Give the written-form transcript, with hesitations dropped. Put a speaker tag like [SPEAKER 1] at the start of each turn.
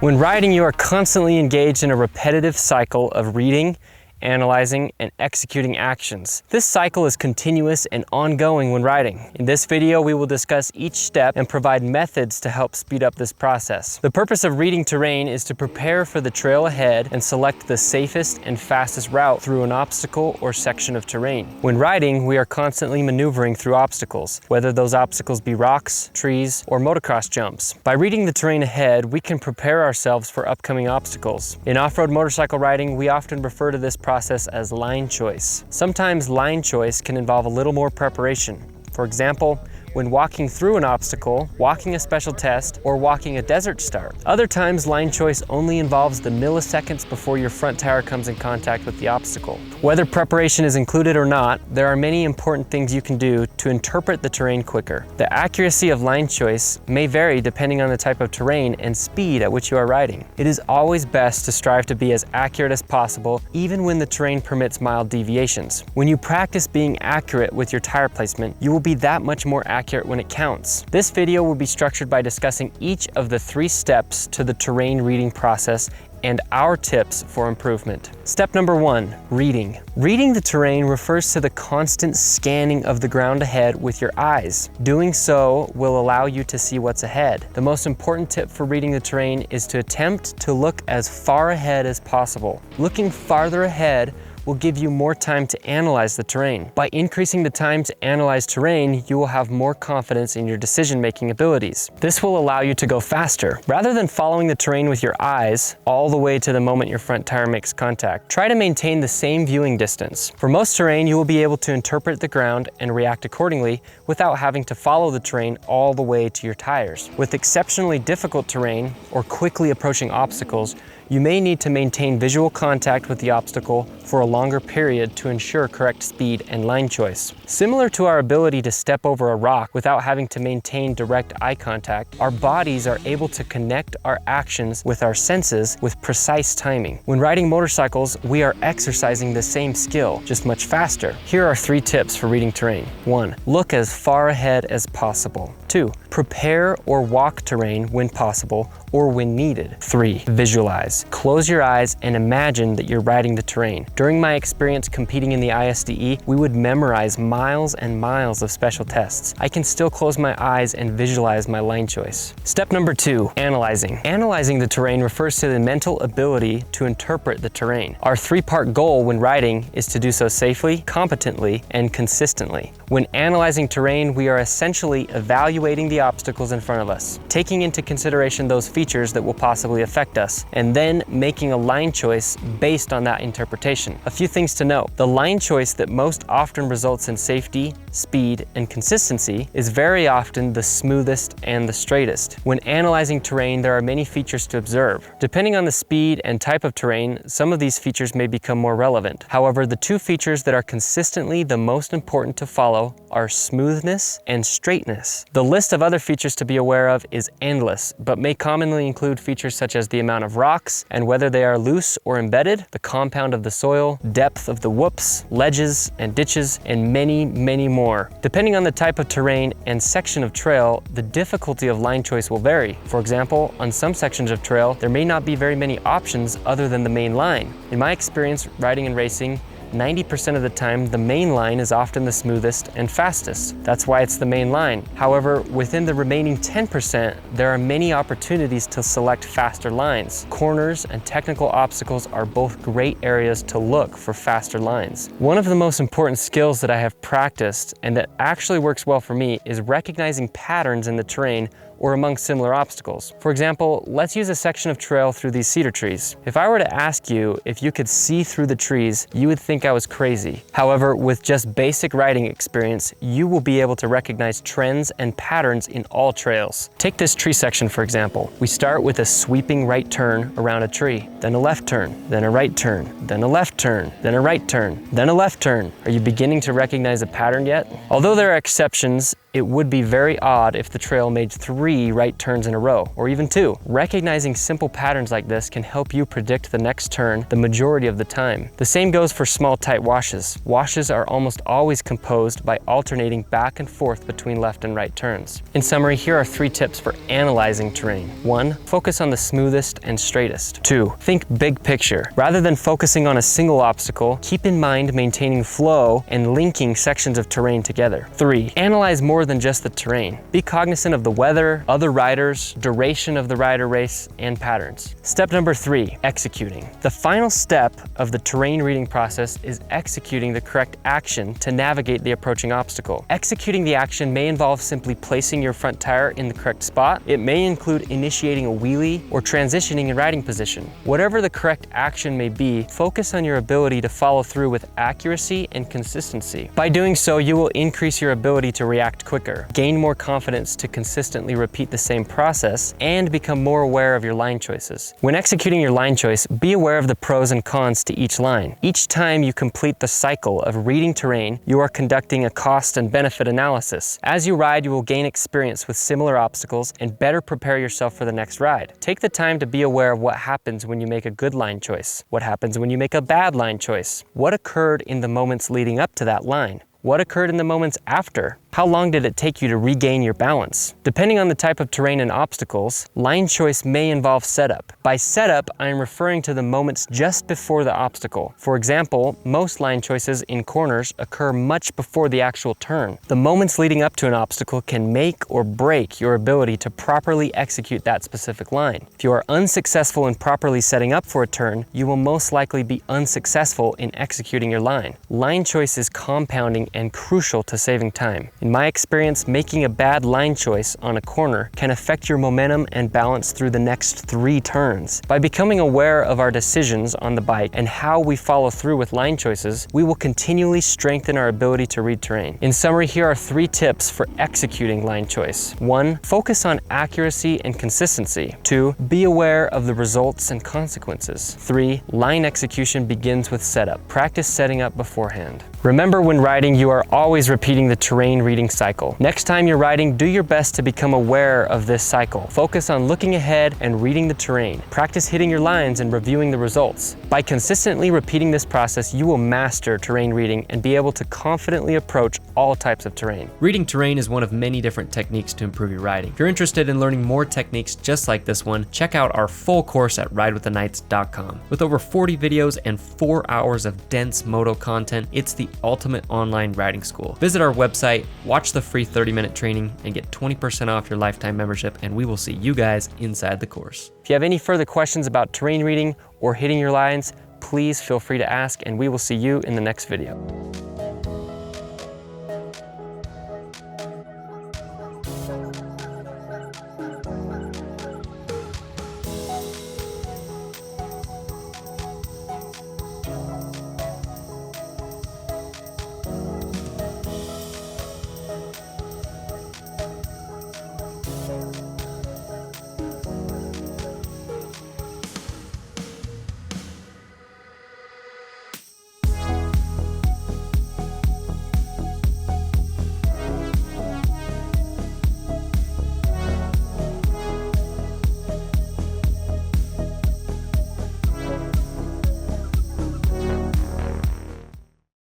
[SPEAKER 1] When riding, you are constantly engaged in a repetitive cycle of reading, analyzing, and executing actions. This cycle is continuous and ongoing when riding. In this video, we will discuss each step and provide methods to help speed up this process. The purpose of reading terrain is to prepare for the trail ahead and select the safest and fastest route through an obstacle or section of terrain. When riding, we are constantly maneuvering through obstacles, whether those obstacles be rocks, trees, or motocross jumps. By reading the terrain ahead, we can prepare ourselves for upcoming obstacles. In off-road motorcycle riding, we often refer to this process as line choice. Sometimes line choice can involve a little more preparation. For example, when walking through an obstacle, walking a special test, or walking a desert start. Other times, line choice only involves the milliseconds before your front tire comes in contact with the obstacle. Whether preparation is included or not, there are many important things you can do to interpret the terrain quicker. The accuracy of line choice may vary depending on the type of terrain and speed at which you are riding. It is always best to strive to be as accurate as possible, even when the terrain permits mild deviations. When you practice being accurate with your tire placement, you will be that much more accurate when it counts. This video will be structured by discussing each of the 3 steps to the terrain reading process and our tips for improvement. Step number 1, reading. Reading the terrain refers to the constant scanning of the ground ahead with your eyes. Doing so will allow you to see what's ahead. The most important tip for reading the terrain is to attempt to look as far ahead as possible. Looking farther ahead will give you more time to analyze the terrain. By increasing the time to analyze terrain, you will have more confidence in your decision-making abilities. This will allow you to go faster. Rather than following the terrain with your eyes all the way to the moment your front tire makes contact, try to maintain the same viewing distance. For most terrain, you will be able to interpret the ground and react accordingly without having to follow the terrain all the way to your tires. With exceptionally difficult terrain or quickly approaching obstacles, you may need to maintain visual contact with the obstacle for a longer period to ensure correct speed and line choice. Similar to our ability to step over a rock without having to maintain direct eye contact, our bodies are able to connect our actions with our senses with precise timing. When riding motorcycles, we are exercising the same skill, just much faster. Here are 3 tips for reading terrain. 1. Look as far ahead as possible. 2. Prepare or walk terrain when possible or when needed. 3. Visualize. Close your eyes and imagine that you're riding the terrain. During my experience competing in the ISDE, we would memorize miles and miles of special tests. I can still close my eyes and visualize my line choice. Step number 2, analyzing. Analyzing the terrain refers to the mental ability to interpret the terrain. Our 3-part goal when riding is to do so safely, competently, and consistently. When analyzing terrain, we are essentially evaluating the obstacles in front of us, taking into consideration those features that will possibly affect us, and then making a line choice based on that interpretation. A few things to note. The line choice that most often results in safety, speed, and consistency is very often the smoothest and the straightest. When analyzing terrain, there are many features to observe. Depending on the speed and type of terrain, some of these features may become more relevant. However, the 2 features that are consistently the most important to follow are smoothness and straightness. The list of other features to be aware of is endless, but may commonly include features such as the amount of rocks and whether they are loose or embedded, the compound of the soil, depth of the whoops, ledges and ditches, and many, many more. Depending on the type of terrain and section of trail, the difficulty of line choice will vary. For example, on some sections of trail, there may not be very many options other than the main line. In my experience riding and racing, 90% of the time, the main line is often the smoothest and fastest. That's why it's the main line. However, within the remaining 10%, there are many opportunities to select faster lines. Corners and technical obstacles are both great areas to look for faster lines. One of the most important skills that I have practiced and that actually works well for me is recognizing patterns in the terrain or among similar obstacles. For example, let's use a section of trail through these cedar trees. If I were to ask you if you could see through the trees, you would think I was crazy. However, with just basic riding experience, you will be able to recognize trends and patterns in all trails. Take this tree section, for example. We start with a sweeping right turn around a tree, then a left turn, then a right turn, then a left turn, then a right turn, then a left turn. Are you beginning to recognize a pattern yet? Although there are exceptions, It would be very odd if the trail made 3 right turns in a row, or even 2. Recognizing simple patterns like this can help you predict the next turn the majority of the time. The same goes for small, tight washes. Washes are almost always composed by alternating back and forth between left and right turns. In summary, here are 3 tips for analyzing terrain. 1. Focus on the smoothest and straightest. 2. Think big picture. Rather than focusing on a single obstacle, keep in mind maintaining flow and linking sections of terrain together. 3. Analyze more than just the terrain. Be cognizant of the weather, other riders, duration of the ride or race, and patterns. Step number 3, executing. The final step of the terrain reading process is executing the correct action to navigate the approaching obstacle. Executing the action may involve simply placing your front tire in the correct spot. It may include initiating a wheelie or transitioning in riding position. Whatever the correct action may be, focus on your ability to follow through with accuracy and consistency. By doing so, you will increase your ability to react quicker, gain more confidence to consistently repeat the same process, and become more aware of your line choices. When executing your line choice, be aware of the pros and cons to each line. Each time you complete the cycle of reading terrain, you are conducting a cost and benefit analysis. As you ride, you will gain experience with similar obstacles and better prepare yourself for the next ride. Take the time to be aware of what happens when you make a good line choice. What happens when you make a bad line choice? What occurred in the moments leading up to that line? What occurred in the moments after? How long did it take you to regain your balance? Depending on the type of terrain and obstacles, line choice may involve setup. By setup, I am referring to the moments just before the obstacle. For example, most line choices in corners occur much before the actual turn. The moments leading up to an obstacle can make or break your ability to properly execute that specific line. If you are unsuccessful in properly setting up for a turn, you will most likely be unsuccessful in executing your line. Line choice is compounding and crucial to saving time. In my experience, making a bad line choice on a corner can affect your momentum and balance through the next 3 turns. By becoming aware of our decisions on the bike and how we follow through with line choices, we will continually strengthen our ability to read terrain. In summary, here are 3 tips for executing line choice. 1. Focus on accuracy and consistency. 2. Be aware of the results and consequences. 3. Line execution begins with setup. Practice setting up beforehand. Remember, when riding, you are always repeating the terrain reading cycle. Next time you're riding, do your best to become aware of this cycle. Focus on looking ahead and reading the terrain. Practice hitting your lines and reviewing the results. By consistently repeating this process, you will master terrain reading and be able to confidently approach all types of terrain. Reading terrain is one of many different techniques to improve your riding. If you're interested in learning more techniques just like this one, check out our full course at ridewiththeknights.com. With over 40 videos and 4 hours of dense moto content, it's the ultimate online riding school. Visit our website, watch the free 30-minute training, and get 20% off your lifetime membership, and we will see you guys inside the course. If you have any further questions about terrain reading or hitting your lines, please feel free to ask, and we will see you in the next video.